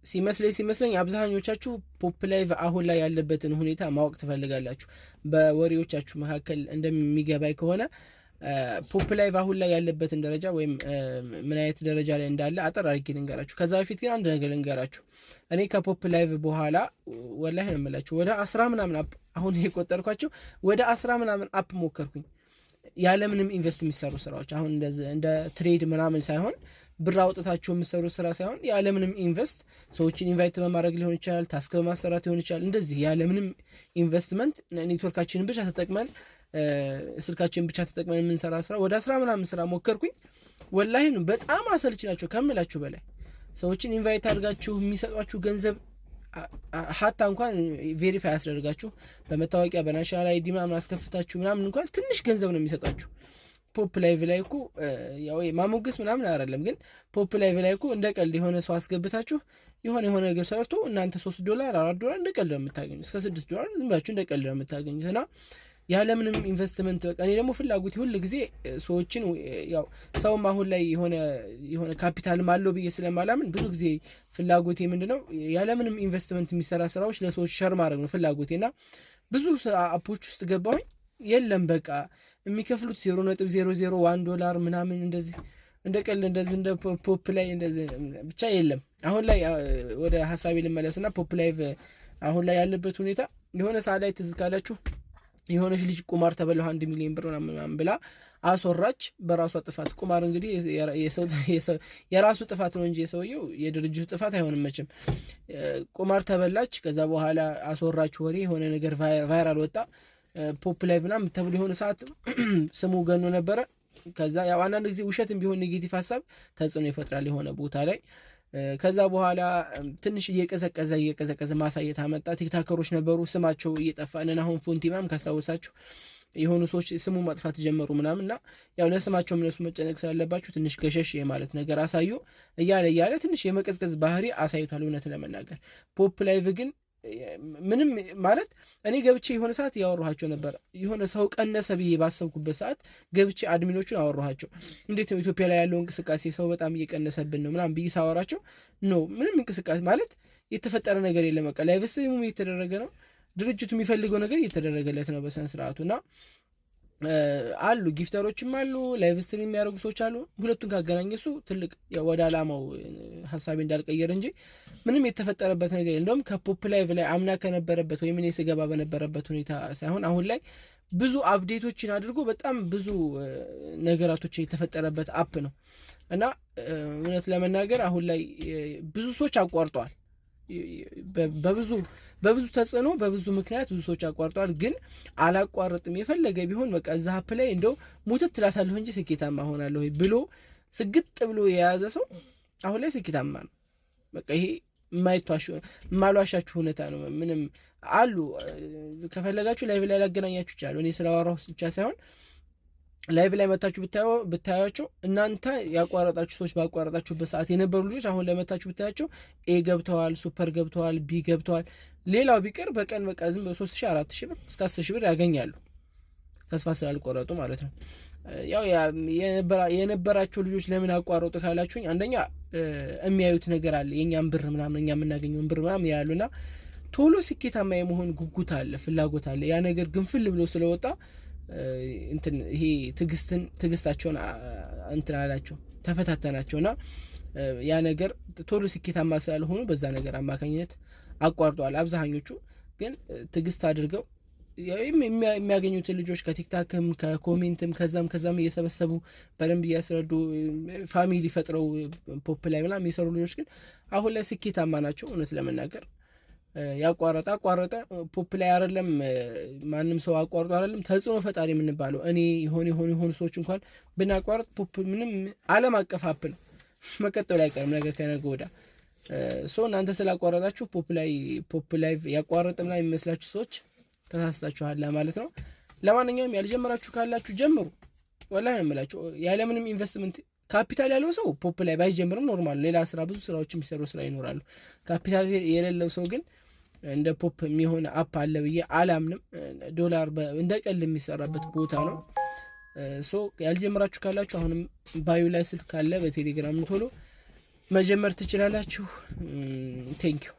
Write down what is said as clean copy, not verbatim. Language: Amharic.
ሲመስለኝ አብዛኞቻችሁ ፖፕ ላይቭ አሁን ላይ ያለበትን ሁኔታ ማወቅ ትፈልጋላችሁ። በወሬዎቻችሁ መካከል እንደሚገባይ ከሆነ ፖፕ ላይቭ አሁን ላይ ያለበትን ደረጃ ወይም ምን አይነት ደረጃ ላይ እንዳለ አጠር አድርጌ ልንገራችሁ። ከዛ በፊት ግን አንድ ነገር ልንገራችሁ። እኔ ከፖፕ ላይቭ በኋላ ወላሂ ነው የምላችሁ ወደ 10 ምናምን አፕ አሁን የቆጠርኳቸው ወደ 10 ምናምን አፕ ሞከርኩኝ። ያለምንም ኢንቨስት የሚሰሩ ስራዎች አሁን እንደ ትሬድ ምናምን ሳይሆን ብር አውጥታችሁ የሚሰሩ ስራ ሳይሆን ያለምንም ኢንቨስት ሰዎችን ኢንቫይት በማድረግ ሊሆን ይችላል፣ ታስክ በማሰራት ሊሆን ይችላል። እንደዚህ ያለምንም ኢንቨስትመንት ኔትወርካችንን ብቻ ተጠቅመን ስልካችን ብቻ ተጠቅመን የምንሰራ ስራ ወደ 10 ምናምን ስራ ሞከርኩኝ። ወላሂ ነው በጣም አሰልቺ ናቸው ከምላችሁ በላይ። ሰዎችን ኢንቫይት አድርጋችሁ የሚሰጧችሁ ገንዘብ ሀታ እንኳን ቬሪፋይ ያስደርጋችሁ በመታወቂያ በናሽናል አይዲ ምናምን አስከፍታችሁ ምናምን እንኳን ትንሽ ገንዘብ ነው የሚሰጣችሁ። ፖፕ ላይቭ ላይ እኮ ያው ማሞገስ ምናምን አይደለም፣ ግን ፖፕ ላይቭ ላይ እኮ እንደ ቀልድ የሆነ ሰው አስገብታችሁ የሆነ ነገር ሰርቶ እናንተ $3 $4 እንደ ቀልድ ነው የምታገኙት። እስከ $6 ዝም ብላችሁ እንደ ቀልድ ነው የምታገኙት እና ያለምንም ኢንቨስትመንት በቃ እኔ ደግሞ ፍላጎት ሁሉ ጊዜ ሰዎችን ያው ሰውም አሁን ላይ የሆነ ካፒታልም አለው ብዬ ስለማላምን ብዙ ጊዜ ፍላጎቴ ምንድነው ያለምንም ኢንቨስትመንት የሚሰራ ስራዎች ለሰዎች ሸር ማድረግ ነው ፍላጎቴና ብዙ አፖች ውስጥ ገባሁኝ። የለም በቃ የሚከፍሉት $0.001 ምናምን እንደዚህ እንደ ቀልድ እንደዚህ እንደ ፖፕ ላይ እንደዚህ ብቻ የለም። አሁን ላይ ወደ ሐሳቤ ልመለስና ፖፕ ላይቭ አሁን ላይ ያለበት ሁኔታ የሆነ ሰዓት ላይ ትዝ ካላችሁ የሆነች ልጅ ቁማር ተበላሁ 1 ሚሊዮን ብር ምናምን ብላ አስወራች በራሷ ጥፋት። ቁማር እንግዲህ የራሱ ጥፋት ነው እንጂ የሰውየው የድርጅቱ ጥፋት አይሆንም መቼም። ቁማር ተበላች፣ ከዛ በኋላ አስወራች ወሬ የሆነ ነገር ቫይራል ወጣ። ፖፕ ላይቭ ምናምን ተብሎ የሆነ ሰዓት ስሙ ገኖ ነበረ። ከዛ ያው አንዳንድ ጊዜ ውሸትም ቢሆን ኔጌቲቭ ሀሳብ ተጽዕኖ ይፈጥራል የሆነ ቦታ ላይ። ከዛ በኋላ ትንሽ እየቀዘቀዘ ማሳየት አመጣ። ቲክታከሮች ነበሩ ስማቸው እየጠፋ አሁን ፎንቲ ምናምን ካስታወሳችሁ የሆኑ ሰዎች ስሙ ማጥፋት ጀመሩ ምናምንና ያው ለስማቸው እነሱ መጨነቅ ስላለባችሁ ትንሽ ገሸሽ የማለት ነገር አሳዩ። እያለ ትንሽ የመቀዝቀዝ ባህሪ አሳይቷል እውነት ለመናገር። ፖፕ ላይቭ ግን ምንም ማለት እኔ ገብቼ የሆነ ሰዓት ያወራኋቸው ነበር። የሆነ ሰው ቀነሰ ብዬ ባሰብኩበት ሰዓት ገብቼ አድሚኖቹን አወራኋቸው። እንዴት ነው ኢትዮጵያ ላይ ያለው እንቅስቃሴ ሰው በጣም እየቀነሰብን ነው ምናምን ብዬ ሳወራቸው ምንም እንቅስቃሴ ማለት የተፈጠረ ነገር የለም። በቃ ላይቭ ስትሪሙም እየተደረገ ነው፣ ድርጅቱ የሚፈልገው ነገር እየተደረገለት ነው በሰን ስርዓቱና አሉ ጊፍተሮችም አሉ፣ ላይቭ ስትሪም የሚያደርጉ ሰዎች አሉ። ሁለቱን ካገናኘሱ ትልቅ ወደ አላማው ሐሳቤ እንዳልቀየር እንጂ ምንም የተፈጠረበት ነገር እንደውም ከፖፕ ላይቭ ላይ አምና ከነበረበት ወይም እኔ ስገባ በነበረበት ሁኔታ ሳይሆን አሁን ላይ ብዙ አፕዴቶችን አድርጎ በጣም ብዙ ነገራቶች የተፈጠረበት አፕ ነው እና እውነት ለመናገር አሁን ላይ ብዙ ሰዎች አቋርጠዋል። በብዙ ተጽዕኖ በብዙ ምክንያት ብዙ ሰዎች አቋርጠዋል። ግን አላቋርጥም የፈለገ ቢሆን በቃ እዛ አፕ ላይ እንደው ሙትት ትላታለሁ እንጂ ስኬታማ ሆናለሁ ብሎ ስግጥ ብሎ የያዘ ሰው አሁን ላይ ስኬታማ ነው። በቃ ይሄ የማልዋሻችሁ ሁኔታ ነው። ምንም አሉ ከፈለጋችሁ ላይቭ ላይ ላገናኛችሁ ይችላል። እኔ ስላወራሁ ብቻ ሳይሆን ላይቭ ላይ መታችሁ ብታያቸው እናንተ ያቋረጣችሁ ሰዎች ባቋረጣችሁበት ሰዓት የነበሩ ልጆች አሁን ላይ መታችሁ ብታያቸው ኤ ገብተዋል፣ ሱፐር ገብተዋል፣ ቢ ገብተዋል። ሌላው ቢቀር በቀን በቃ ዝም በ3000 4000 ብር እስከ 10000 ብር ያገኛሉ ተስፋ ስላልቆረጡ ማለት ነው። ያው የነበራቸው ልጆች ለምን አቋረጡ ካላችሁኝ አንደኛ የሚያዩት ነገር አለ፣ የኛም ብር ምናምን እኛ የምናገኘውን ብር ምናምን ያሉና ቶሎ ስኬታማ የመሆን ጉጉት አለ፣ ፍላጎት አለ። ያ ነገር ግንፍል ብሎ ስለወጣ ይሄ ትግስታቸውን እንትን አላቸው ተፈታተናቸውና ያ ነገር ቶሎ ስኬታማ ስላልሆኑ በዛ ነገር አማካኝነት አቋርጠዋል። አብዛኞቹ ግን ትግስት አድርገው የሚያገኙትን ልጆች ከቲክታክም ከኮሜንትም ከዛም እየሰበሰቡ በደንብ እያስረዱ ፋሚሊ ፈጥረው ፖፕ ላይ ምናምን የሚሰሩ ልጆች ግን አሁን ላይ ስኬታማ ናቸው እውነት ለመናገር። አቋረጠ ፖፕ ላይ አይደለም ማንም ሰው አቋርጦ አይደለም ተጽዕኖ ፈጣሪ የምንባለው እኔ የሆኑ ሰዎች እንኳን ብናቋርጥ ፖፕ ምንም ዓለም አቀፍ አፕ ነው መቀጠል አይቀርም ነገር ከነገ ወዲያ። እናንተ ስላቋረጣችሁ ፖፕ ላይቭ ያቋረጥና የሚመስላችሁ ሰዎች ተሳስታችኋል ማለት ነው። ለማንኛውም ያልጀመራችሁ ካላችሁ ጀምሩ። ወላሂ ነው የምላችሁ ያለምንም ኢንቨስትመንት ካፒታል ያለው ሰው ፖፕ ላይ ባይጀምርም ኖርማል፣ ሌላ ስራ ብዙ ስራዎች የሚሰሩ ስራ ይኖራሉ። ካፒታል የሌለው ሰው ግን እንደ ፖፕ የሚሆን አፕ አለ ብዬ አላምንም። ዶላር እንደ ቀል የሚሰራበት ቦታ ነው። ያልጀመራችሁ ካላችሁ አሁንም ባዩ ላይ ስልክ ካለ በቴሌግራም ቶሎ መጀመር ትችላላችሁ። ቴንክ ዩ